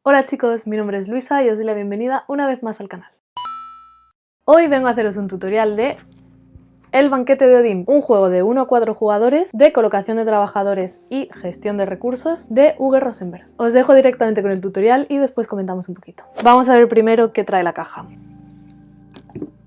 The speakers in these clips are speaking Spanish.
Hola chicos, mi nombre es Luisa y os doy la bienvenida una vez más al canal. Hoy vengo a haceros un tutorial de El Banquete de Odín, un juego de 1 a 4 jugadores de colocación de trabajadores y gestión de recursos de Uwe Rosenberg. Os dejo directamente con el tutorial y después comentamos un poquito. Vamos a ver primero qué trae la caja.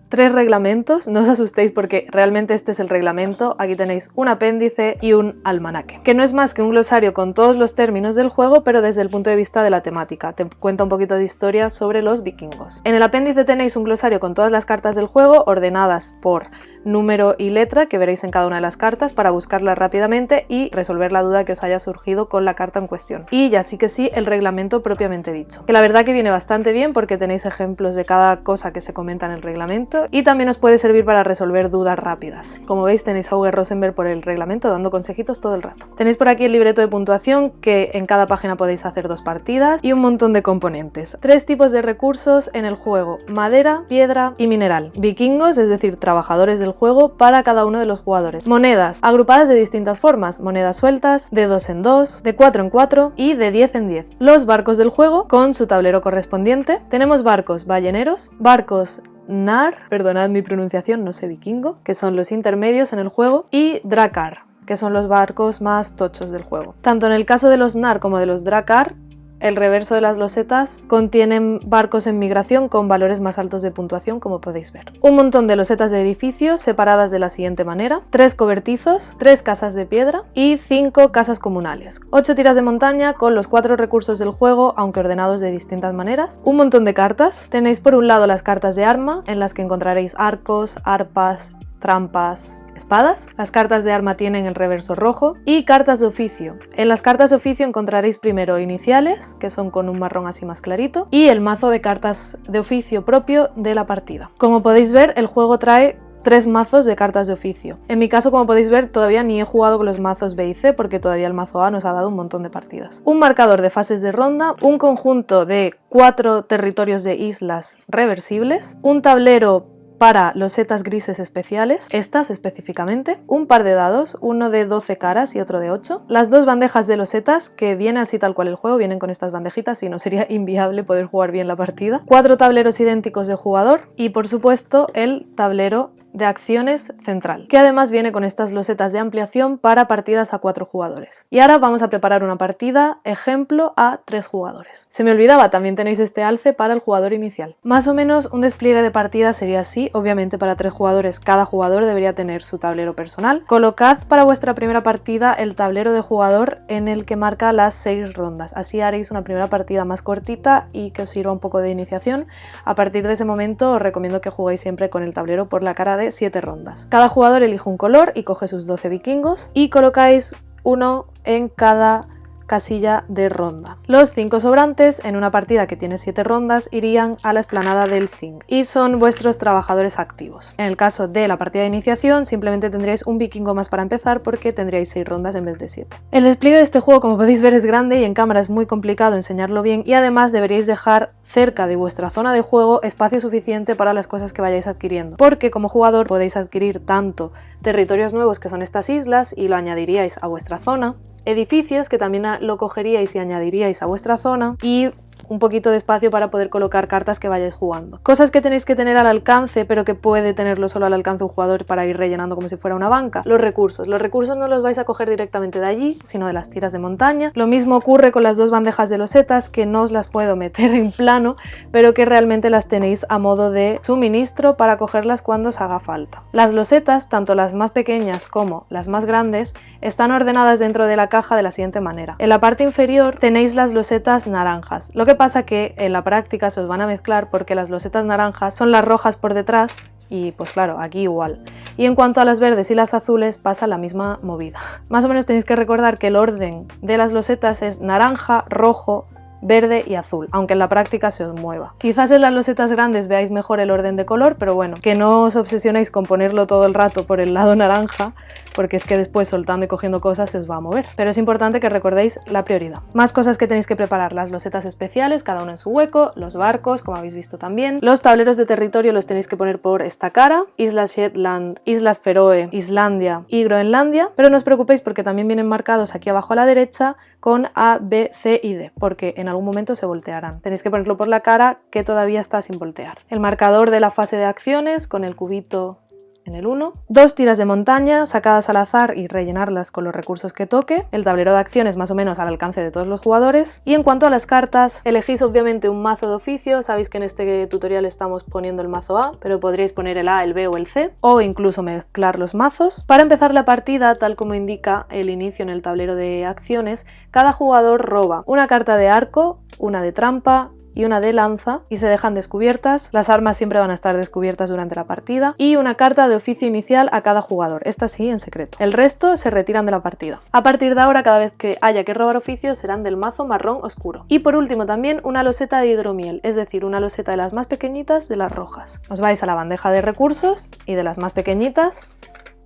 3 reglamentos, no os asustéis porque realmente este es el reglamento. Aquí tenéis un apéndice y un almanaque, que no es más que un glosario con todos los términos del juego, pero desde el punto de vista de la temática. Te cuenta un poquito de historia sobre los vikingos. En el apéndice tenéis un glosario con todas las cartas del juego ordenadas por número y letra, que veréis en cada una de las cartas, para buscarlas rápidamente y resolver la duda que os haya surgido con la carta en cuestión. Y ya sí que sí, el reglamento propiamente dicho, que la verdad que viene bastante bien porque tenéis ejemplos de cada cosa que se comenta en el reglamento y también os puede servir para resolver dudas rápidas. Como veis, tenéis a Uwe Rosenberg por el reglamento dando consejitos todo el rato. Tenéis por aquí el libreto de puntuación, que en cada página podéis hacer 2 partidas, y un montón de componentes. 3 tipos de recursos en el juego: madera, piedra y mineral. Vikingos, es decir, trabajadores del juego para cada uno de los jugadores. Monedas, agrupadas de distintas formas: monedas sueltas, de 2 en 2, de 4 en 4 y de 10 en 10. Los barcos del juego con su tablero correspondiente. Tenemos barcos balleneros, barcos Nar, perdonad mi pronunciación, no sé vikingo, que son los intermedios en el juego, y Drakkar, que son los barcos más tochos del juego. Tanto en el caso de los Nar como de los Drakkar, el reverso de las losetas contienen barcos en migración con valores más altos de puntuación, como podéis ver. Un montón de losetas de edificios separadas de la siguiente manera: 3 cobertizos, 3 casas de piedra y 5 casas comunales. 8 tiras de montaña con los 4 recursos del juego, aunque ordenados de distintas maneras. Un montón de cartas. Tenéis por un lado las cartas de arma, en las que encontraréis arcos, arpas, trampas, espadas. Las cartas de arma tienen el reverso rojo. Y cartas de oficio. En las cartas de oficio encontraréis primero iniciales, que son con un marrón así más clarito, y el mazo de cartas de oficio propio de la partida. Como podéis ver, el juego trae 3 mazos de cartas de oficio. En mi caso, como podéis ver, todavía ni he jugado con los mazos B y C porque todavía el mazo A nos ha dado un montón de partidas. Un marcador de fases de ronda, un conjunto de 4 territorios de islas reversibles, un tablero para losetas grises especiales, estas específicamente, un par de dados, uno de 12 caras y otro de 8, las 2 bandejas de losetas, que viene así tal cual el juego, vienen con estas bandejitas y no sería inviable poder jugar bien la partida, 4 tableros idénticos de jugador y por supuesto el tablero de acciones central, que además viene con estas losetas de ampliación para partidas a 4 jugadores. Y ahora vamos a preparar una partida ejemplo a 3 jugadores. Se me olvidaba, también tenéis este alce para el jugador inicial. Más o menos un despliegue de partida sería así. Obviamente para 3 jugadores cada jugador debería tener su tablero personal. Colocad para vuestra primera partida el tablero de jugador en el que marca las 6 rondas. Así haréis una primera partida más cortita y que os sirva un poco de iniciación. A partir de ese momento os recomiendo que juguéis siempre con el tablero por la cara de 7 rondas. Cada jugador elige un color y coge sus 12 vikingos y colocáis uno en cada casilla de ronda. Los 5 sobrantes en una partida que tiene 7 rondas irían a la explanada del Thing y son vuestros trabajadores activos. En el caso de la partida de iniciación simplemente tendríais un vikingo más para empezar porque tendríais 6 rondas en vez de 7. El despliegue de este juego, como podéis ver, es grande y en cámara es muy complicado enseñarlo bien, y además deberíais dejar cerca de vuestra zona de juego espacio suficiente para las cosas que vayáis adquiriendo, porque como jugador podéis adquirir tanto territorios nuevos, que son estas islas, y lo añadiríais a vuestra zona, edificios que también lo cogeríais y añadiríais a vuestra zona, y un poquito de espacio para poder colocar cartas que vayáis jugando. Cosas que tenéis que tener al alcance, pero que puede tenerlo solo al alcance un jugador para ir rellenando como si fuera una banca: los recursos. Los recursos no los vais a coger directamente de allí, sino de las tiras de montaña. Lo mismo ocurre con las 2 bandejas de losetas, que no os las puedo meter en plano, pero que realmente las tenéis a modo de suministro para cogerlas cuando os haga falta. Las losetas, tanto las más pequeñas como las más grandes, están ordenadas dentro de la caja de la siguiente manera. En la parte inferior tenéis las losetas naranjas. Lo que pasa que en la práctica se os van a mezclar porque las losetas naranjas son las rojas por detrás y pues claro, aquí igual. Y en cuanto a las verdes y las azules pasa la misma movida. Más o menos tenéis que recordar que el orden de las losetas es naranja, rojo, verde y azul, aunque en la práctica se os mueva. Quizás en las losetas grandes veáis mejor el orden de color, pero bueno, que no os obsesionéis con ponerlo todo el rato por el lado naranja, porque es que después soltando y cogiendo cosas se os va a mover. Pero es importante que recordéis la prioridad. Más cosas que tenéis que preparar: las losetas especiales, cada uno en su hueco, los barcos, como habéis visto también. Los tableros de territorio los tenéis que poner por esta cara: Islas Shetland, Islas Feroe, Islandia y Groenlandia, pero no os preocupéis porque también vienen marcados aquí abajo a la derecha con A, B, C y D, porque en algún momento se voltearán. Tenéis que ponerlo por la cara que todavía está sin voltear. El marcador de la fase de acciones con el cubito en el 1, 2 tiras de montaña sacadas al azar y rellenarlas con los recursos que toque, el tablero de acciones más o menos al alcance de todos los jugadores, y en cuanto a las cartas, elegís obviamente un mazo de oficio. Sabéis que en este tutorial estamos poniendo el mazo A, pero podríais poner el A, el B o el C, o incluso mezclar los mazos. Para empezar la partida, tal como indica el inicio en el tablero de acciones, cada jugador roba una carta de arco, una de trampa y una de lanza y se dejan descubiertas. Las armas siempre van a estar descubiertas durante la partida, y una carta de oficio inicial a cada jugador, esta sí en secreto. El resto se retiran de la partida. A partir de ahora, cada vez que haya que robar oficios serán del mazo marrón oscuro. Y por último también una loseta de hidromiel, es decir, una loseta de las más pequeñitas de las rojas. Os vais a la bandeja de recursos y de las más pequeñitas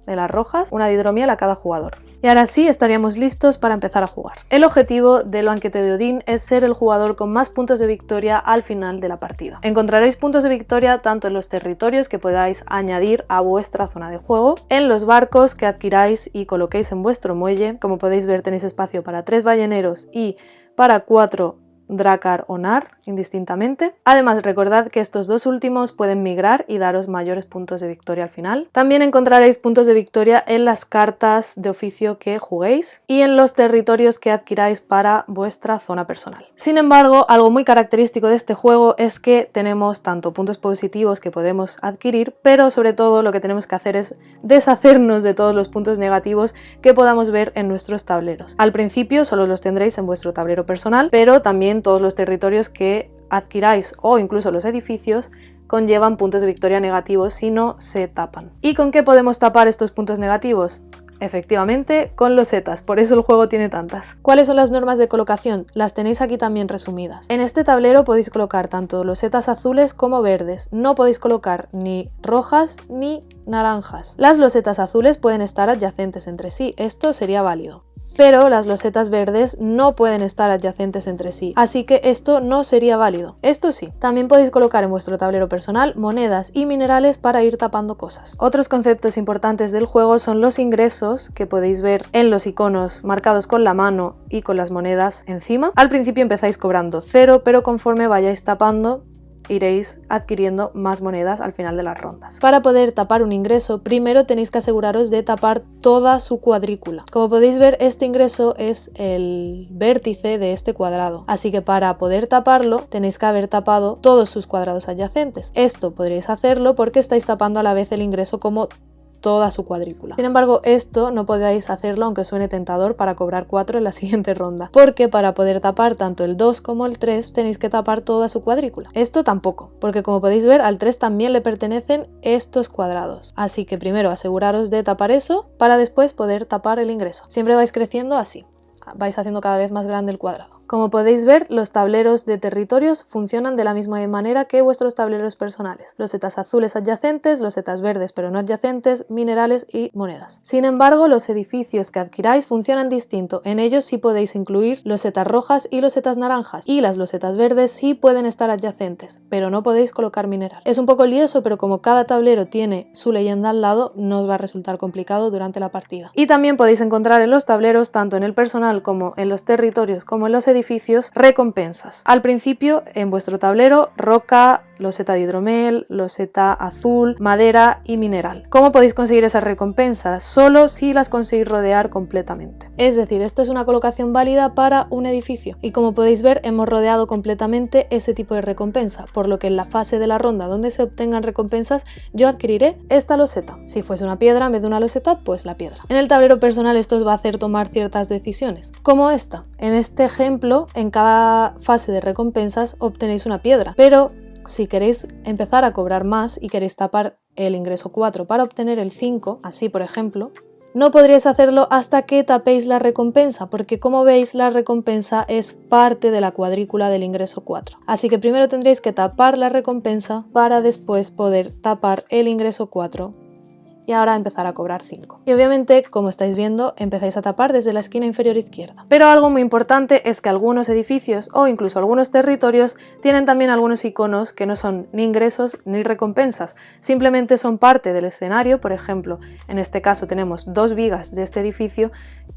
de las rojas, una de hidromiel a cada jugador. Y ahora sí estaríamos listos para empezar a jugar. El objetivo del banquete de Odín es ser el jugador con más puntos de victoria al final de la partida. Encontraréis puntos de victoria tanto en los territorios que podáis añadir a vuestra zona de juego, en los barcos que adquiráis y coloquéis en vuestro muelle. Como podéis ver, tenéis espacio para 3 balleneros y para 4 Drakkar o Nar, indistintamente. Además, recordad que estos dos últimos pueden migrar y daros mayores puntos de victoria al final. También encontraréis puntos de victoria en las cartas de oficio que juguéis y en los territorios que adquiráis para vuestra zona personal. Sin embargo, algo muy característico de este juego es que tenemos tanto puntos positivos que podemos adquirir, pero sobre todo lo que tenemos que hacer es deshacernos de todos los puntos negativos que podamos ver en nuestros tableros. Al principio solo los tendréis en vuestro tablero personal, pero también todos los territorios que adquiráis o incluso los edificios conllevan puntos de victoria negativos si no se tapan. ¿Y con qué podemos tapar estos puntos negativos? Efectivamente, con losetas, por eso el juego tiene tantas. ¿Cuáles son las normas de colocación? Las tenéis aquí también resumidas. En este tablero podéis colocar tanto losetas azules como verdes. No podéis colocar ni rojas ni naranjas. Las losetas azules pueden estar adyacentes entre sí, esto sería válido. Pero las losetas verdes no pueden estar adyacentes entre sí, así que esto no sería válido. Esto sí, también podéis colocar en vuestro tablero personal monedas y minerales para ir tapando cosas. Otros conceptos importantes del juego son los ingresos, que podéis ver en los iconos marcados con la mano y con las monedas encima. Al principio empezáis cobrando 0, pero conforme vayáis tapando iréis adquiriendo más monedas al final de las rondas. Para poder tapar un ingreso, primero tenéis que aseguraros de tapar toda su cuadrícula. Como podéis ver, este ingreso es el vértice de este cuadrado, así que para poder taparlo tenéis que haber tapado todos sus cuadrados adyacentes. Esto podréis hacerlo porque estáis tapando a la vez el ingreso como toda su cuadrícula. Sin embargo, esto no podéis hacerlo aunque suene tentador para cobrar 4 en la siguiente ronda, porque para poder tapar tanto el 2 como el 3 tenéis que tapar toda su cuadrícula. Esto tampoco, porque como podéis ver al 3 también le pertenecen estos cuadrados, así que primero aseguraros de tapar eso para después poder tapar el ingreso. Siempre vais creciendo así, vais haciendo cada vez más grande el cuadrado. Como podéis ver, los tableros de territorios funcionan de la misma manera que vuestros tableros personales. Losetas azules adyacentes, losetas verdes pero no adyacentes, minerales y monedas. Sin embargo, los edificios que adquiráis funcionan distinto. En ellos sí podéis incluir losetas rojas y losetas naranjas, y las losetas verdes sí pueden estar adyacentes, pero no podéis colocar mineral. Es un poco lioso, pero como cada tablero tiene su leyenda al lado, no os va a resultar complicado durante la partida. Y también podéis encontrar en los tableros, tanto en el personal como en los territorios como en los edificios, recompensas. Al principio en vuestro tablero, roca, loseta de hidromel, loseta azul, madera y mineral. ¿Cómo podéis conseguir esas recompensas? Solo si las conseguís rodear completamente. Es decir, esto es una colocación válida para un edificio y como podéis ver hemos rodeado completamente ese tipo de recompensa, por lo que en la fase de la ronda donde se obtengan recompensas yo adquiriré esta loseta. Si fuese una piedra en vez de una loseta, pues la piedra. En el tablero personal esto os va a hacer tomar ciertas decisiones, como esta. En este ejemplo, en cada fase de recompensas obtenéis una piedra, pero si queréis empezar a cobrar más y queréis tapar el ingreso 4 para obtener el 5, así por ejemplo, no podríais hacerlo hasta que tapéis la recompensa, porque como veis la recompensa es parte de la cuadrícula del ingreso 4. Así que primero tendréis que tapar la recompensa para después poder tapar el ingreso 4 y ahora empezar a cobrar 5. Y obviamente, como estáis viendo, empezáis a tapar desde la esquina inferior izquierda. Pero algo muy importante es que algunos edificios o incluso algunos territorios tienen también algunos iconos que no son ni ingresos ni recompensas, simplemente son parte del escenario. Por ejemplo, en este caso tenemos 2 vigas de este edificio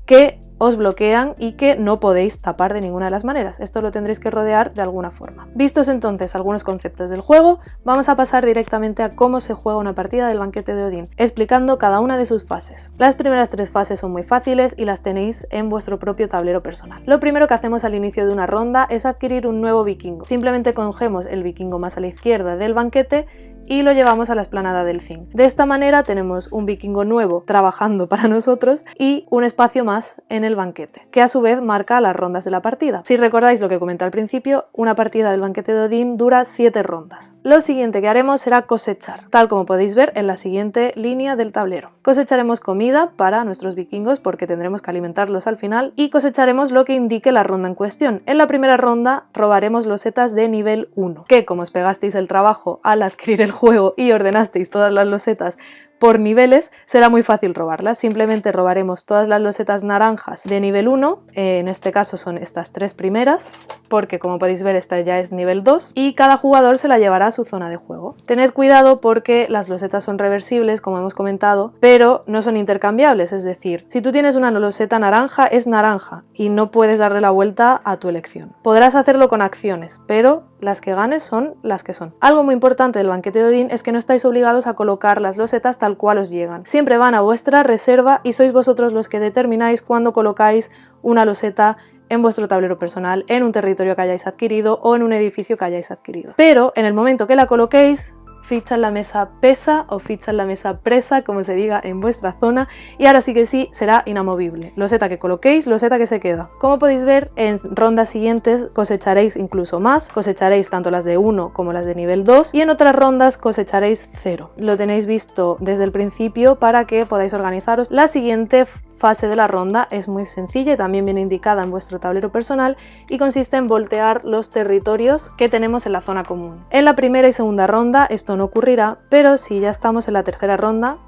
que os bloquean y que no podéis tapar de ninguna de las maneras. Esto lo tendréis que rodear de alguna forma. Vistos entonces algunos conceptos del juego, vamos a pasar directamente a cómo se juega una partida del Banquete de Odín, explicando cada una de sus fases. Las primeras 3 fases son muy fáciles y las tenéis en vuestro propio tablero personal. Lo primero que hacemos al inicio de una ronda es adquirir un nuevo vikingo. Simplemente cogemos el vikingo más a la izquierda del banquete y lo llevamos a la explanada del Thing. De esta manera tenemos un vikingo nuevo trabajando para nosotros y un espacio más en el banquete, que a su vez marca las rondas de la partida. Si recordáis lo que comenté al principio, una partida del Banquete de Odín dura 7 rondas. Lo siguiente que haremos será cosechar, tal como podéis ver en la siguiente línea del tablero. Cosecharemos comida para nuestros vikingos porque tendremos que alimentarlos al final y cosecharemos lo que indique la ronda en cuestión. En la primera ronda robaremos losetas de nivel 1, que como os pegasteis el trabajo al adquirir el juego y ordenasteis todas las losetas por niveles, será muy fácil robarlas. Simplemente robaremos todas las losetas naranjas de nivel 1, en este caso son estas 3 primeras, porque como podéis ver esta ya es nivel 2, y cada jugador se la llevará a su zona de juego. Tened cuidado porque las losetas son reversibles, como hemos comentado, pero no son intercambiables, es decir, si tú tienes una loseta naranja, es naranja y no puedes darle la vuelta a tu elección. Podrás hacerlo con acciones, pero las que ganes son las que son. Algo muy importante del Banquete de Odín es que no estáis obligados a colocar las losetas tal cual os llegan. Siempre van a vuestra reserva y sois vosotros los que determináis cuándo colocáis una loseta en vuestro tablero personal, en un territorio que hayáis adquirido o en un edificio que hayáis adquirido. Pero en el momento que la coloquéis, ficha en la mesa pesa o ficha en la mesa presa, como se diga en vuestra zona, y ahora sí que sí será inamovible. Loseta que coloquéis, loseta que se queda. Como podéis ver, en rondas siguientes cosecharéis incluso más, cosecharéis tanto las de 1 como las de nivel 2 y en otras rondas cosecharéis 0. Lo tenéis visto desde el principio para que podáis organizaros. La siguiente fase de la ronda es muy sencilla y también viene indicada en vuestro tablero personal y consiste en voltear los territorios que tenemos en la zona común. En la primera y segunda ronda esto no ocurrirá, pero si ya estamos en la tercera ronda,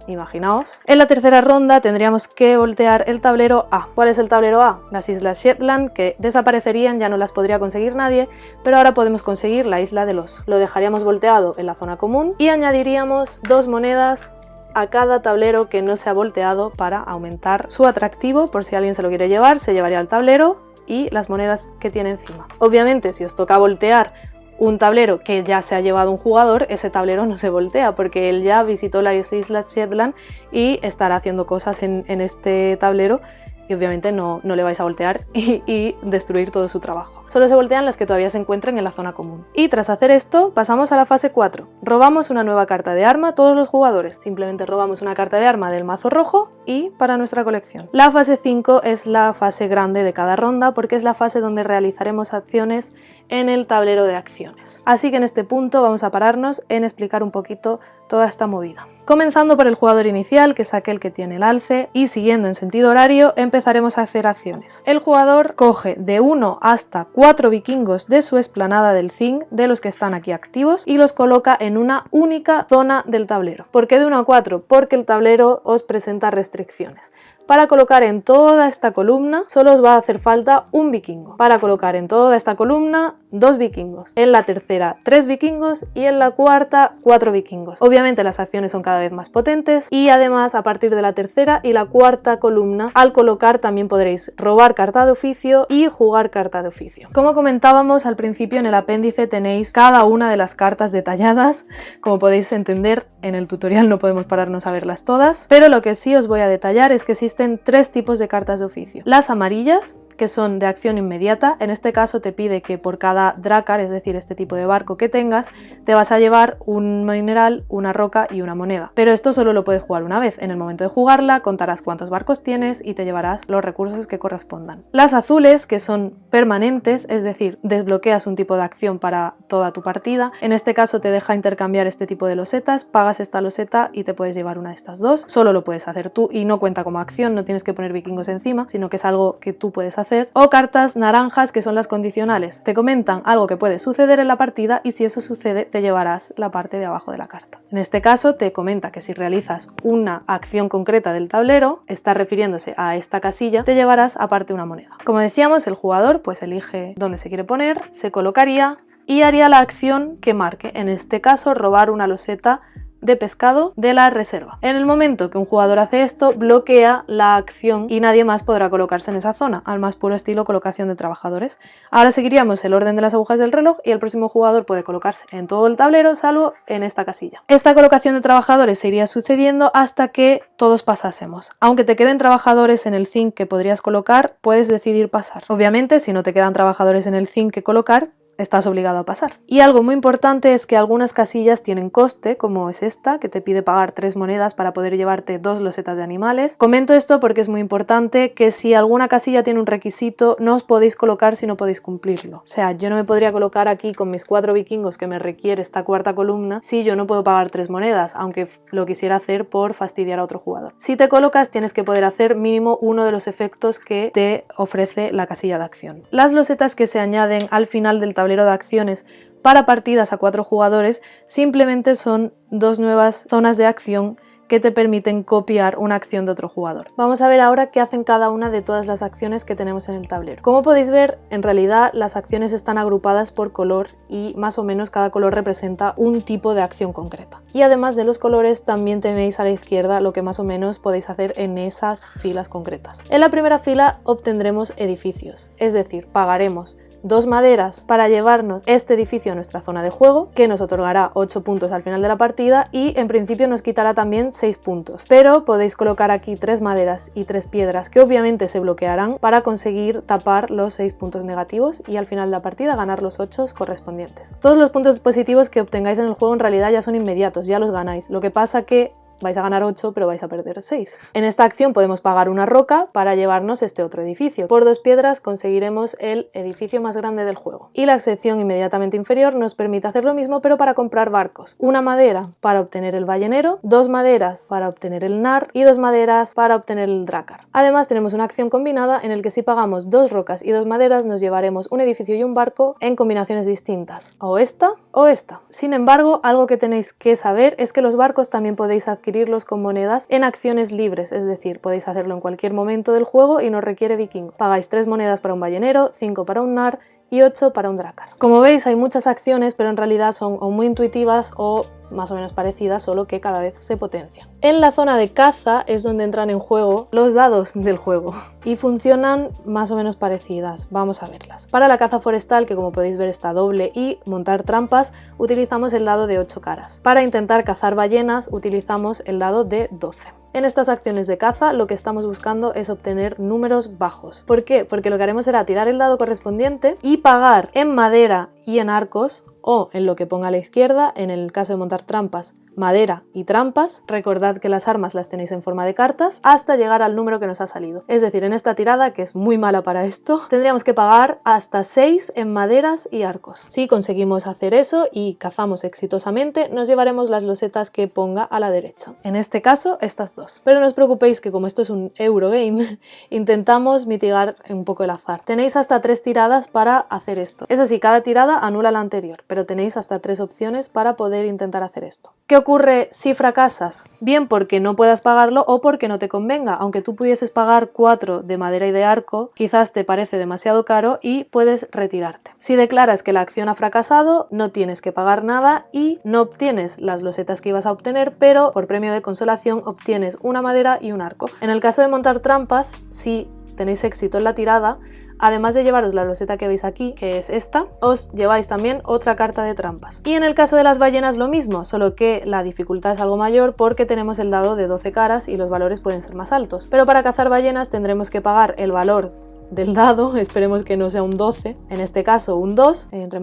imaginaos. En la tercera ronda tendríamos que voltear el tablero A. ¿Cuál es el tablero A? Las Islas Shetland, que desaparecerían, ya no las podría conseguir nadie, pero ahora podemos conseguir la Isla del Oso. Lo dejaríamos volteado en la zona común y añadiríamos 2 monedas a cada tablero que no se ha volteado para aumentar su atractivo. Por si alguien se lo quiere llevar, se llevaría el tablero y las monedas que tiene encima. Obviamente, si os toca voltear un tablero que ya se ha llevado un jugador, ese tablero no se voltea porque él ya visitó las Islas Shetland y estará haciendo cosas en este tablero y obviamente no le vais a voltear y destruir todo su trabajo. Solo se voltean las que todavía se encuentren en la zona común. Y tras hacer esto, pasamos a la fase 4. Robamos una nueva carta de arma a todos los jugadores. Simplemente robamos una carta de arma del mazo rojo y para nuestra colección. La fase 5 es la fase grande de cada ronda porque es la fase donde realizaremos acciones en el tablero de acciones. Así que en este punto vamos a pararnos en explicar un poquito toda esta movida. Comenzando por el jugador inicial, que es aquel que tiene el alce, y siguiendo en sentido horario empezaremos a hacer acciones. El jugador coge de 1 hasta 4 vikingos de su explanada del Thing, de los que están aquí activos, y los coloca en una única zona del tablero. ¿Por qué de 1 a 4? Porque el tablero os presenta restricciones. Para colocar en toda esta columna solo os va a hacer falta un vikingo. Para colocar en toda esta columna 2 vikingos. En la tercera 3 vikingos y en la cuarta 4 vikingos. Obviamente las acciones son cada vez más potentes y además a partir de la tercera y la cuarta columna al colocar también podréis robar carta de oficio y jugar carta de oficio. Como comentábamos al principio, en el apéndice tenéis cada una de las cartas detalladas. Como podéis entender, en el tutorial no podemos pararnos a verlas todas, pero lo que sí os voy a detallar es que existen 3 tipos de cartas de oficio. Las amarillas, que son de acción inmediata. En este caso te pide que por cada dracar, es decir, este tipo de barco que tengas, te vas a llevar un mineral, una roca y una moneda. Pero esto solo lo puedes jugar una vez. En el momento de jugarla contarás cuántos barcos tienes y te llevarás los recursos que correspondan. Las azules, que son permanentes, es decir, desbloqueas un tipo de acción para toda tu partida. En este caso te deja intercambiar este tipo de losetas, pagas esta loseta y te puedes llevar una de estas 2. Solo lo puedes hacer tú y no cuenta como acción, no tienes que poner vikingos encima, sino que es algo que tú puedes hacer. hacer, o cartas naranjas, que son las condicionales. Te comentan algo que puede suceder en la partida y si eso sucede te llevarás la parte de abajo de la carta. En este caso te comenta que si realizas una acción concreta del tablero, está refiriéndose a esta casilla, te llevarás aparte una moneda. Como decíamos, el jugador pues elige dónde se quiere poner, se colocaría y haría la acción que marque, en este caso robar una loseta de pescado de la reserva. En el momento que un jugador hace esto, bloquea la acción y nadie más podrá colocarse en esa zona, al más puro estilo colocación de trabajadores. Ahora seguiríamos el orden de las agujas del reloj y el próximo jugador puede colocarse en todo el tablero salvo en esta casilla. Esta colocación de trabajadores se iría sucediendo hasta que todos pasásemos. Aunque te queden trabajadores en el zinc que podrías colocar, puedes decidir pasar. Obviamente, si no te quedan trabajadores en el zinc que colocar, estás obligado a pasar. Y algo muy importante es que algunas casillas tienen coste, como es esta, que te pide pagar 3 monedas para poder llevarte 2 losetas de animales. Comento esto porque es muy importante que si alguna casilla tiene un requisito, no os podéis colocar si no podéis cumplirlo. O sea, yo no me podría colocar aquí con mis 4 vikingos que me requiere esta cuarta columna si yo no puedo pagar 3 monedas, aunque lo quisiera hacer por fastidiar a otro jugador. Si te colocas, tienes que poder hacer mínimo uno de los efectos que te ofrece la casilla de acción. Las losetas que se añaden al final del tablero de acciones para partidas a 4 jugadores simplemente son 2 nuevas zonas de acción que te permiten copiar una acción de otro jugador. Vamos a ver ahora qué hacen cada una de todas las acciones que tenemos en el tablero. Como podéis ver, en realidad las acciones están agrupadas por color y más o menos cada color representa un tipo de acción concreta. Y además de los colores también tenéis a la izquierda lo que más o menos podéis hacer en esas filas concretas. En la primera fila obtendremos edificios, es decir, pagaremos 2 maderas para llevarnos este edificio a nuestra zona de juego, que nos otorgará 8 puntos al final de la partida y en principio nos quitará también 6 puntos. Pero podéis colocar aquí 3 maderas y 3 piedras que obviamente se bloquearán para conseguir tapar los 6 puntos negativos y al final de la partida ganar los 8 correspondientes. Todos los puntos positivos que obtengáis en el juego en realidad ya son inmediatos, ya los ganáis. Lo que pasa que vais a ganar 8, pero vais a perder 6. En esta acción podemos pagar una roca para llevarnos este otro edificio. Por 2 piedras conseguiremos el edificio más grande del juego. Y la sección inmediatamente inferior nos permite hacer lo mismo, pero para comprar barcos. Una madera para obtener el ballenero, 2 maderas para obtener el nar y 2 maderas para obtener el drácar. Además tenemos una acción combinada en el que si pagamos 2 rocas y 2 maderas nos llevaremos un edificio y un barco en combinaciones distintas. O esta o esta. Sin embargo, algo que tenéis que saber es que los barcos también podéis adquirirlos con monedas en acciones libres, es decir, podéis hacerlo en cualquier momento del juego y no requiere vikingo. Pagáis 3 monedas para un ballenero, 5 para un nar y 8 para un drácar. Como veis hay muchas acciones, pero en realidad son o muy intuitivas o más o menos parecidas, solo que cada vez se potencian. En la zona de caza es donde entran en juego los dados del juego y funcionan más o menos parecidas. Vamos a verlas. Para la caza forestal, que como podéis ver está doble, y montar trampas, utilizamos el dado de 8 caras. Para intentar cazar ballenas utilizamos el dado de 12. En estas acciones de caza lo que estamos buscando es obtener números bajos. ¿Por qué? Porque lo que haremos será tirar el dado correspondiente y pagar en madera y en arcos, o en lo que ponga a la izquierda, en el caso de montar trampas, madera y trampas. Recordad que las armas las tenéis en forma de cartas hasta llegar al número que nos ha salido. Es decir, en esta tirada, que es muy mala para esto, tendríamos que pagar hasta 6 en maderas y arcos. Si conseguimos hacer eso y cazamos exitosamente, nos llevaremos las losetas que ponga a la derecha. En este caso, estas 2. Pero no os preocupéis que como esto es un Eurogame, intentamos mitigar un poco el azar. Tenéis hasta 3 tiradas para hacer esto. Eso sí, cada tirada anula la anterior, pero tenéis hasta 3 opciones para poder intentar hacer esto. ¿Qué ocurre si fracasas? Bien porque no puedas pagarlo o porque no te convenga. Aunque tú pudieses pagar 4 de madera y de arco, quizás te parece demasiado caro y puedes retirarte. Si declaras que la acción ha fracasado, no tienes que pagar nada y no obtienes las losetas que ibas a obtener, pero por premio de consolación obtienes una madera y un arco. En el caso de montar trampas, si tenéis éxito en la tirada, además de llevaros la loseta que veis aquí, que es esta, os lleváis también otra carta de trampas. Y en el caso de las ballenas lo mismo, solo que la dificultad es algo mayor porque tenemos el dado de 12 caras y los valores pueden ser más altos. Pero para cazar ballenas tendremos que pagar el valor del dado, esperemos que no sea un 12, en este caso un 2, entre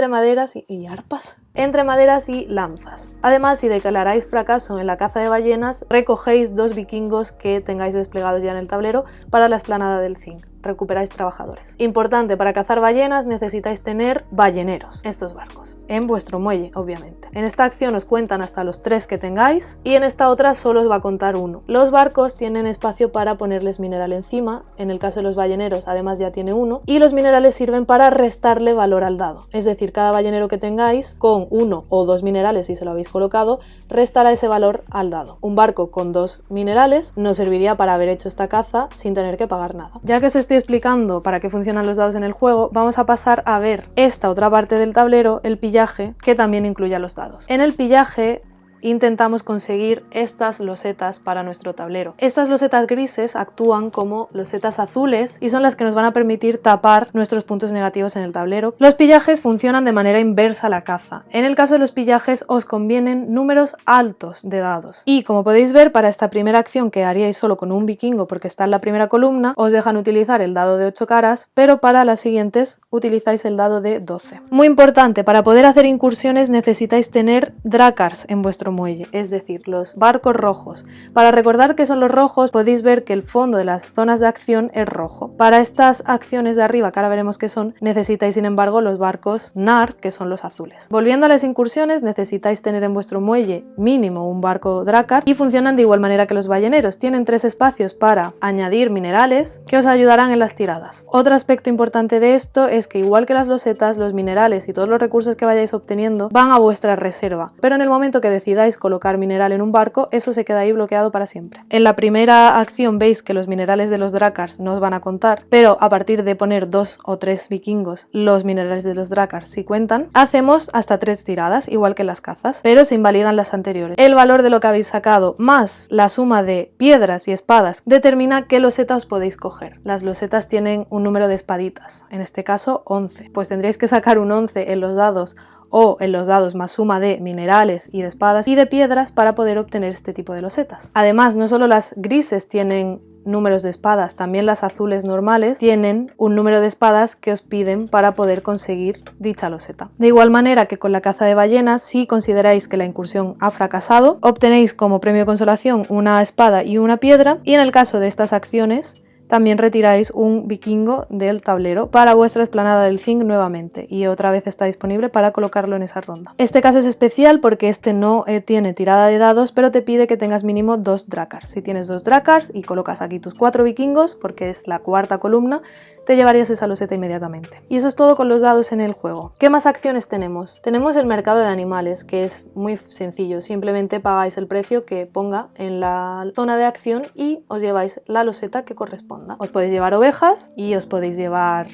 maderas y arpas. Entre maderas y lanzas. Además, si declaráis fracaso en la caza de ballenas, recogéis 2 vikingos que tengáis desplegados ya en el tablero para la explanada del zinc. recuperáis trabajadores. Importante, para cazar ballenas necesitáis tener balleneros, estos barcos, en vuestro muelle, obviamente. En esta acción os cuentan hasta los 3 que tengáis y en esta otra solo os va a contar 1. Los barcos tienen espacio para ponerles mineral encima, en el caso de los balleneros además ya tiene 1, y los minerales sirven para restarle valor al dado. Es decir, cada ballenero que tengáis con 1 o 2 minerales, si se lo habéis colocado, restará ese valor al dado. Un barco con 2 minerales nos serviría para haber hecho esta caza sin tener que pagar nada. Ya que os estoy explicando para qué funcionan los dados en el juego, vamos a pasar a ver esta otra parte del tablero, el pillaje, que también incluye a los dados. En el pillaje intentamos conseguir estas losetas para nuestro tablero. Estas losetas grises actúan como losetas azules y son las que nos van a permitir tapar nuestros puntos negativos en el tablero. Los pillajes funcionan de manera inversa a la caza. En el caso de los pillajes os convienen números altos de dados. Y como podéis ver, para esta primera acción que haríais solo con un vikingo porque está en la primera columna, os dejan utilizar el dado de 8 caras, pero para las siguientes utilizáis el dado de 12. Muy importante, para poder hacer incursiones necesitáis tener drácars en vuestro muelle, es decir, los barcos rojos. Para recordar qué son los rojos, podéis ver que el fondo de las zonas de acción es rojo. Para estas acciones de arriba, que ahora veremos qué son, necesitáis sin embargo los barcos NAR, que son los azules. Volviendo a las incursiones, necesitáis tener en vuestro muelle mínimo un barco drácar y funcionan de igual manera que los balleneros. Tienen 3 espacios para añadir minerales que os ayudarán en las tiradas. Otro aspecto importante de esto es que igual que las losetas, los minerales y todos los recursos que vayáis obteniendo van a vuestra reserva, pero en el momento que decidáis colocar mineral en un barco, eso se queda ahí bloqueado para siempre. En la primera acción veis que los minerales de los drácars no os van a contar, pero a partir de poner 2 o 3 vikingos, los minerales de los drácars sí cuentan. Hacemos hasta 3 tiradas, igual que en las cazas, pero se invalidan las anteriores. El valor de lo que habéis sacado más la suma de piedras y espadas determina qué loseta os podéis coger. Las losetas tienen un número de espaditas, en este caso 11, pues tendréis que sacar un 11 en los dados o en los dados más suma de minerales y de espadas y de piedras para poder obtener este tipo de losetas. Además, no solo las grises tienen números de espadas, también las azules normales tienen un número de espadas que os piden para poder conseguir dicha loseta. De igual manera que con la caza de ballenas, si consideráis que la incursión ha fracasado, obtenéis como premio de consolación una espada y una piedra, y en el caso de estas acciones también retiráis un vikingo del tablero para vuestra explanada del zinc nuevamente y otra vez está disponible para colocarlo en esa ronda. Este caso es especial porque este no tiene tirada de dados, pero te pide que tengas mínimo 2 drácars. Si tienes 2 drácars y colocas aquí tus 4 vikingos, porque es la cuarta columna, te llevarías esa loseta inmediatamente. Y eso es todo con los dados en el juego. ¿Qué más acciones tenemos? Tenemos el mercado de animales, que es muy sencillo. Simplemente pagáis el precio que ponga en la zona de acción y os lleváis la loseta que corresponda. Os podéis llevar ovejas y os podéis llevar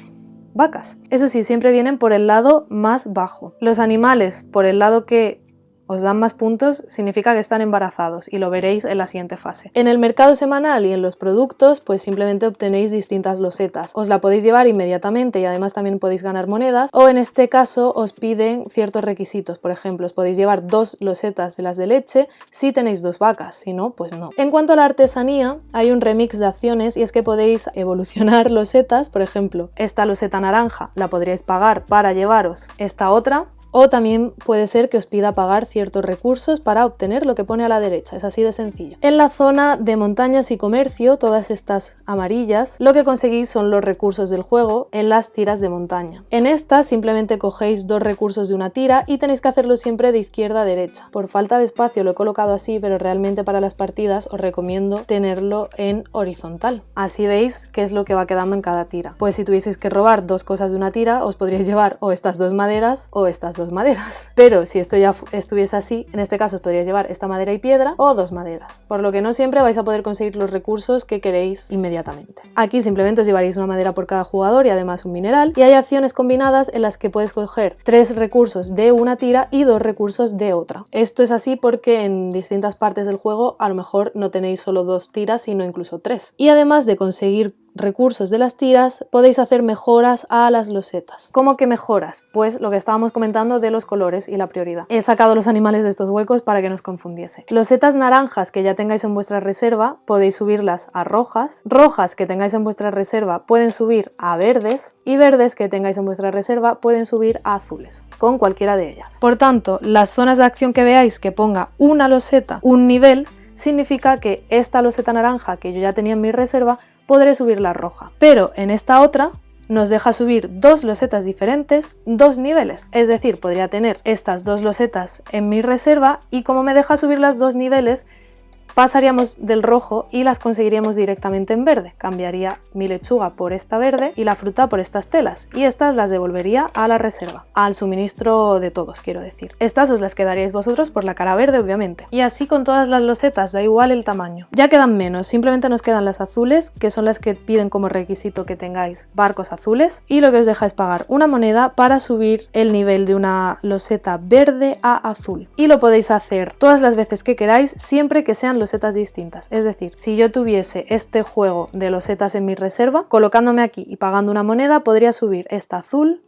vacas. Eso sí, siempre vienen por el lado más bajo. Los animales, por el lado que os dan más puntos, significa que están embarazados y lo veréis en la siguiente fase. En el mercado semanal y en los productos, pues simplemente obtenéis distintas losetas. Os la podéis llevar inmediatamente y además también podéis ganar monedas, o en este caso os piden ciertos requisitos. Por ejemplo, os podéis llevar 2 losetas de las de leche si tenéis 2 vacas, si no, pues no. En cuanto a la artesanía, hay un remix de acciones y es que podéis evolucionar losetas. Por ejemplo, esta loseta naranja la podríais pagar para llevaros esta otra, o también puede ser que os pida pagar ciertos recursos para obtener lo que pone a la derecha, es así de sencillo. En la zona de montañas y comercio, todas estas amarillas, lo que conseguís son los recursos del juego en las tiras de montaña. En estas simplemente cogéis 2 recursos de una tira y tenéis que hacerlo siempre de izquierda a derecha. Por falta de espacio lo he colocado así, pero realmente para las partidas os recomiendo tenerlo en horizontal. Así veis qué es lo que va quedando en cada tira. Pues si tuvieseis que robar 2 cosas de una tira, os podríais llevar o estas 2 maderas o estas 2 maderas. Pero si esto ya estuviese así, en este caso os podríais llevar esta madera y piedra o 2 maderas. Por lo que no siempre vais a poder conseguir los recursos que queréis inmediatamente. Aquí simplemente os llevaréis una madera por cada jugador y además un mineral, y hay acciones combinadas en las que puedes coger 3 recursos de una tira y 2 recursos de otra. Esto es así porque en distintas partes del juego a lo mejor no tenéis solo 2 tiras, sino incluso 3. Y además de conseguir recursos de las tiras, podéis hacer mejoras a las losetas. ¿Cómo que mejoras? Pues lo que estábamos comentando de los colores y la prioridad. He sacado los animales de estos huecos para que no os confundiese. Losetas naranjas que ya tengáis en vuestra reserva, podéis subirlas a rojas. Rojas que tengáis en vuestra reserva pueden subir a verdes, y verdes que tengáis en vuestra reserva pueden subir a azules, con cualquiera de ellas. Por tanto, las zonas de acción que veáis que ponga una loseta, un nivel, significa que esta loseta naranja que yo ya tenía en mi reserva podré subir la roja. Pero en esta otra nos deja subir 2 losetas diferentes, 2 niveles. Es decir, podría tener estas 2 losetas en mi reserva y como me deja subir las 2 niveles, pasaríamos del rojo y las conseguiríamos directamente en verde. Cambiaría mi lechuga por esta verde y la fruta por estas telas. Y estas las devolvería a la reserva, al suministro de todos, quiero decir. Estas os las quedaríais vosotros por la cara verde, obviamente. Y así con todas las losetas, da igual el tamaño. Ya quedan menos, simplemente nos quedan las azules, que son las que piden como requisito que tengáis barcos azules. Y lo que os deja es pagar una moneda para subir el nivel de una loseta verde a azul. Y lo podéis hacer todas las veces que queráis, siempre que sean losetas distintas. Es decir, si yo tuviese este juego de losetas en mi reserva, colocándome aquí y pagando una moneda, podría subir esta azul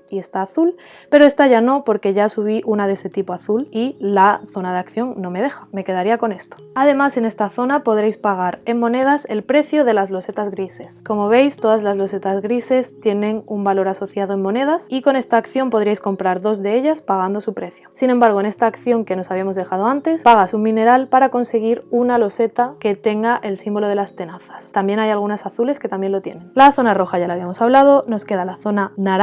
y esta azul, pero esta ya no, porque ya subí una de ese tipo azul y la zona de acción no me deja, me quedaría con esto. Además, en esta zona podréis pagar en monedas el precio de las losetas grises. Como veis, todas las losetas grises tienen un valor asociado en monedas y con esta acción podríais comprar 2 de ellas pagando su precio. Sin embargo, en esta acción que nos habíamos dejado antes, pagas un mineral para conseguir una loseta que tenga el símbolo de las tenazas. También hay algunas azules que también lo tienen. La zona roja ya la habíamos hablado, nos queda la zona naranja,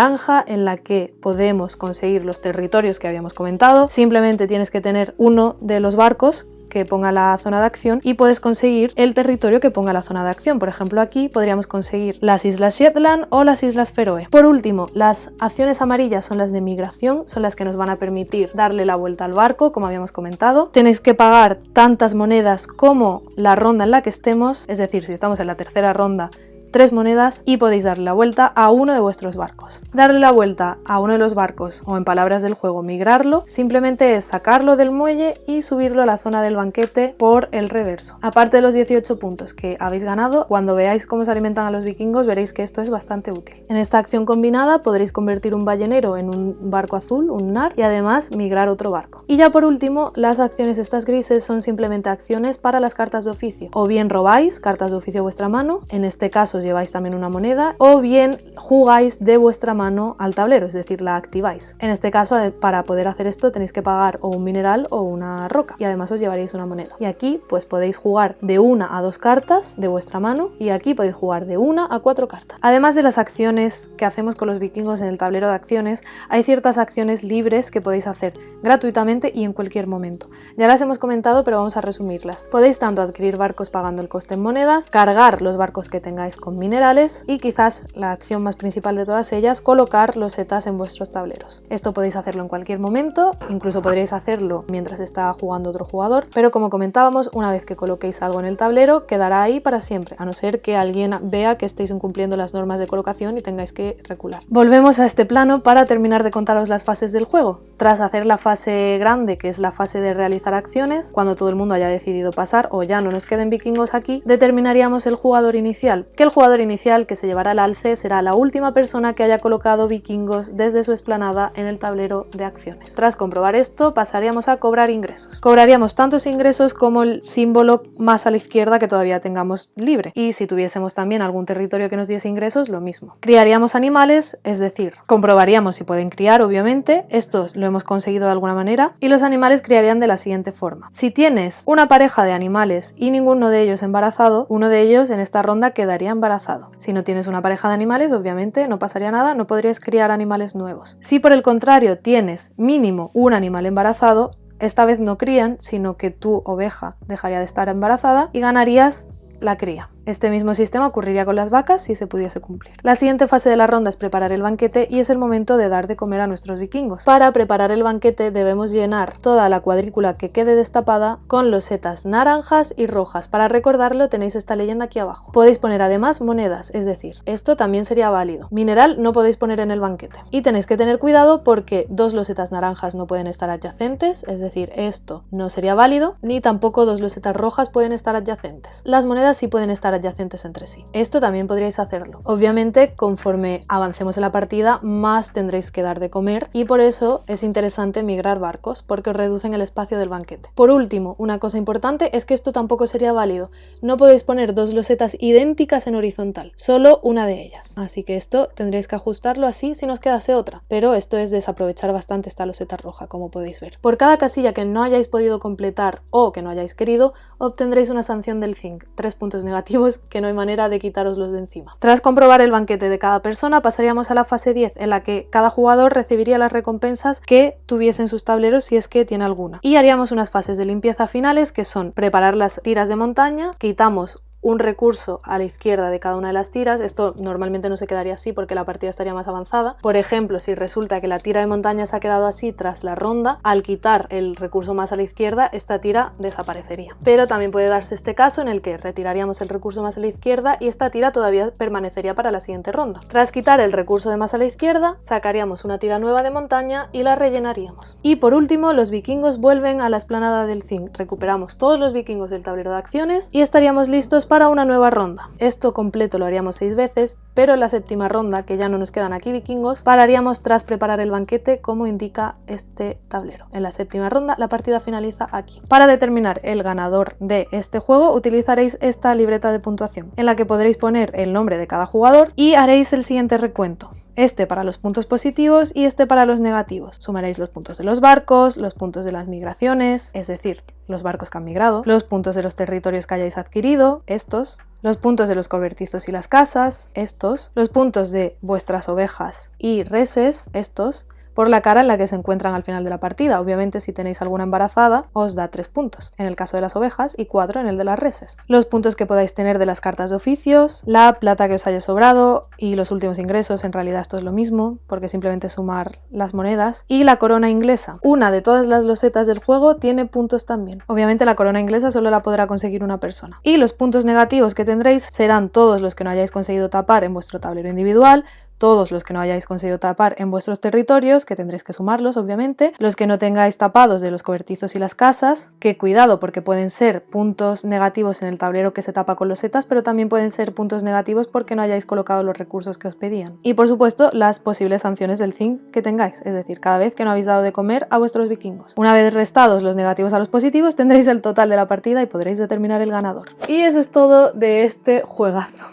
en la que podemos conseguir los territorios que habíamos comentado. Simplemente tienes que tener uno de los barcos que ponga la zona de acción y puedes conseguir el territorio que ponga la zona de acción. Por ejemplo, aquí podríamos conseguir las Islas Shetland o las Islas Feroe. Por último, las acciones amarillas son las de migración, son las que nos van a permitir darle la vuelta al barco, como habíamos comentado. Tenéis que pagar tantas monedas como la ronda en la que estemos, es decir, si estamos en la tercera ronda, 3 monedas y podéis darle la vuelta a uno de vuestros barcos. Darle la vuelta a uno de los barcos, o en palabras del juego, migrarlo, simplemente es sacarlo del muelle y subirlo a la zona del banquete por el reverso. Aparte de los 18 puntos que habéis ganado, cuando veáis cómo se alimentan a los vikingos veréis que esto es bastante útil. En esta acción combinada podréis convertir un ballenero en un barco azul, un nar, y además migrar otro barco. Y ya por último, las acciones estas grises son simplemente acciones para las cartas de oficio. O bien robáis cartas de oficio a vuestra mano, en este caso lleváis también una moneda, o bien jugáis de vuestra mano al tablero, es decir, la activáis. En este caso, para poder hacer esto tenéis que pagar o un mineral o una roca y además os llevaréis una moneda. Y aquí pues podéis jugar de 1 a 2 cartas de vuestra mano y aquí podéis jugar de 1 a 4 cartas. Además de las acciones que hacemos con los vikingos en el tablero de acciones, hay ciertas acciones libres que podéis hacer gratuitamente y en cualquier momento. Ya las hemos comentado, pero vamos a resumirlas. Podéis tanto adquirir barcos pagando el coste en monedas, cargar los barcos que tengáis con minerales y quizás la acción más principal de todas ellas, colocar losetas en vuestros tableros. Esto podéis hacerlo en cualquier momento, incluso podréis hacerlo mientras está jugando otro jugador, pero como comentábamos, una vez que coloquéis algo en el tablero quedará ahí para siempre, a no ser que alguien vea que estéis incumpliendo las normas de colocación y tengáis que recular. Volvemos a este plano para terminar de contaros las fases del juego. Tras hacer la fase grande, que es la fase de realizar acciones, cuando todo el mundo haya decidido pasar o ya no nos queden vikingos aquí, determinaríamos el jugador inicial, que el jugador inicial que se llevará el alce será la última persona que haya colocado vikingos desde su explanada en el tablero de acciones. Tras comprobar esto, pasaríamos a cobrar ingresos. Cobraríamos tantos ingresos como el símbolo más a la izquierda que todavía tengamos libre. Y si tuviésemos también algún territorio que nos diese ingresos, lo mismo. Criaríamos animales, es decir, comprobaríamos si pueden criar, obviamente. Estos lo hemos conseguido de alguna manera. Y los animales criarían de la siguiente forma. Si tienes una pareja de animales y ninguno de ellos embarazado, uno de ellos en esta ronda quedaría embarazado. Si no tienes una pareja de animales, obviamente no pasaría nada, no podrías criar animales nuevos. Si por el contrario tienes mínimo un animal embarazado, esta vez no crían, sino que tu oveja dejaría de estar embarazada y ganarías la cría. Este mismo sistema ocurriría con las vacas si se pudiese cumplir. La siguiente fase de la ronda es preparar el banquete y es el momento de dar de comer a nuestros vikingos. Para preparar el banquete debemos llenar toda la cuadrícula que quede destapada con losetas naranjas y rojas. Para recordarlo tenéis esta leyenda aquí abajo. Podéis poner además monedas, es decir, esto también sería válido. Mineral no podéis poner en el banquete. Y tenéis que tener cuidado porque 2 losetas naranjas no pueden estar adyacentes, es decir, esto no sería válido, ni tampoco 2 losetas rojas pueden estar adyacentes. Las monedas sí pueden estar adyacentes entre sí. Esto también podríais hacerlo. Obviamente, conforme avancemos en la partida, más tendréis que dar de comer y por eso es interesante migrar barcos, porque os reducen el espacio del banquete. Por último, una cosa importante es que esto tampoco sería válido. No podéis poner 2 losetas idénticas en horizontal, solo una de ellas. Así que esto tendréis que ajustarlo así si nos quedase otra. Pero esto es desaprovechar bastante esta loseta roja, como podéis ver. Por cada casilla que no hayáis podido completar o que no hayáis querido, obtendréis una sanción del zinc, 3 puntos negativos nuevos que no hay manera de quitároslos de encima. Tras comprobar el banquete de cada persona, pasaríamos a la fase 10, en la que cada jugador recibiría las recompensas que tuviese en sus tableros si es que tiene alguna. Y haríamos unas fases de limpieza finales, que son preparar las tiras de montaña, quitamos un recurso a la izquierda de cada una de las tiras. Esto normalmente no se quedaría así porque la partida estaría más avanzada. Por ejemplo, si resulta que la tira de montaña se ha quedado así tras la ronda, al quitar el recurso más a la izquierda, esta tira desaparecería. Pero también puede darse este caso en el que retiraríamos el recurso más a la izquierda y esta tira todavía permanecería para la siguiente ronda. Tras quitar el recurso de más a la izquierda, sacaríamos una tira nueva de montaña y la rellenaríamos. Y por último, los vikingos vuelven a la explanada del Thing. Recuperamos todos los vikingos del tablero de acciones y estaríamos listos para una nueva ronda. Esto completo lo haríamos 6 veces, pero en la séptima ronda, que ya no nos quedan aquí vikingos, pararíamos tras preparar el banquete como indica este tablero. En la séptima ronda la partida finaliza aquí. Para determinar el ganador de este juego utilizaréis esta libreta de puntuación, en la que podréis poner el nombre de cada jugador y haréis el siguiente recuento. Este para los puntos positivos y este para los negativos. Sumaréis los puntos de los barcos, los puntos de las migraciones, es decir, los barcos que han migrado, los puntos de los territorios que hayáis adquirido, estos, los puntos de los cobertizos y las casas, estos, los puntos de vuestras ovejas y reses, estos, por la cara en la que se encuentran al final de la partida. Obviamente, si tenéis alguna embarazada, os da 3 puntos, en el caso de las ovejas, y 4 en el de las reses. Los puntos que podáis tener de las cartas de oficios, la plata que os haya sobrado y los últimos ingresos, en realidad esto es lo mismo, porque simplemente sumar las monedas, y la corona inglesa. Una de todas las losetas del juego tiene puntos también. Obviamente la corona inglesa solo la podrá conseguir una persona. Y los puntos negativos que tendréis serán todos los que no hayáis conseguido tapar en vuestro tablero individual, todos los que no hayáis conseguido tapar en vuestros territorios, que tendréis que sumarlos obviamente, los que no tengáis tapados de los cobertizos y las casas, que cuidado porque pueden ser puntos negativos en el tablero que se tapa con losetas, pero también pueden ser puntos negativos porque no hayáis colocado los recursos que os pedían. Y por supuesto las posibles sanciones del Thing que tengáis, es decir, cada vez que no habéis dado de comer a vuestros vikingos. Una vez restados los negativos a los positivos, tendréis el total de la partida y podréis determinar el ganador. Y eso es todo de este juegazo.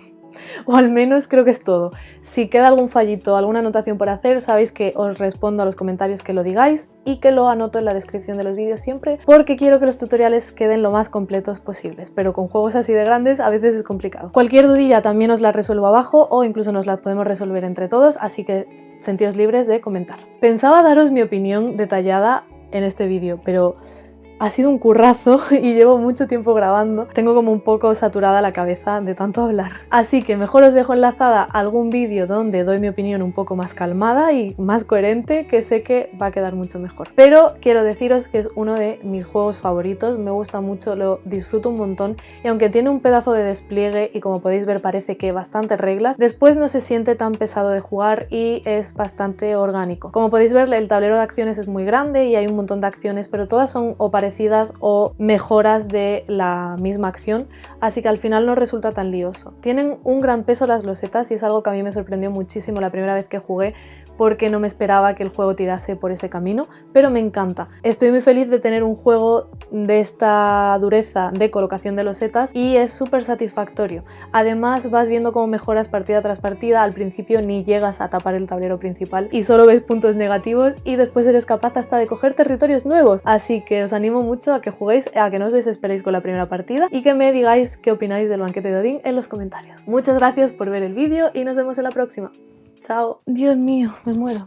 O al menos creo que es todo. Si queda algún fallito, alguna anotación por hacer, sabéis que os respondo a los comentarios que lo digáis y que lo anoto en la descripción de los vídeos siempre, porque quiero que los tutoriales queden lo más completos posibles, pero con juegos así de grandes a veces es complicado. Cualquier dudilla también os la resuelvo abajo o incluso nos la podemos resolver entre todos, así que sentíos libres de comentar. Pensaba daros mi opinión detallada en este vídeo, pero ha sido un currazo y llevo mucho tiempo grabando. Tengo como un poco saturada la cabeza de tanto hablar. Así que mejor os dejo enlazada algún vídeo donde doy mi opinión un poco más calmada y más coherente, que sé que va a quedar mucho mejor. Pero quiero deciros que es uno de mis juegos favoritos, me gusta mucho, lo disfruto un montón y aunque tiene un pedazo de despliegue y como podéis ver parece que bastantes reglas, después no se siente tan pesado de jugar y es bastante orgánico. Como podéis ver, el tablero de acciones es muy grande y hay un montón de acciones, pero todas son o parecidas o mejoras de la misma acción, así que al final no resulta tan lioso. Tienen un gran peso las losetas y es algo que a mí me sorprendió muchísimo la primera vez que jugué, porque no me esperaba que el juego tirase por ese camino, pero me encanta. Estoy muy feliz de tener un juego de esta dureza de colocación de losetas y es súper satisfactorio. Además vas viendo cómo mejoras partida tras partida, al principio ni llegas a tapar el tablero principal y solo ves puntos negativos y después eres capaz hasta de coger territorios nuevos, así que os animo mucho a que juguéis, a que no os desesperéis con la primera partida y que me digáis qué opináis del banquete de Odín en los comentarios. Muchas gracias por ver el vídeo y nos vemos en la próxima. Chao. Dios mío, me muero.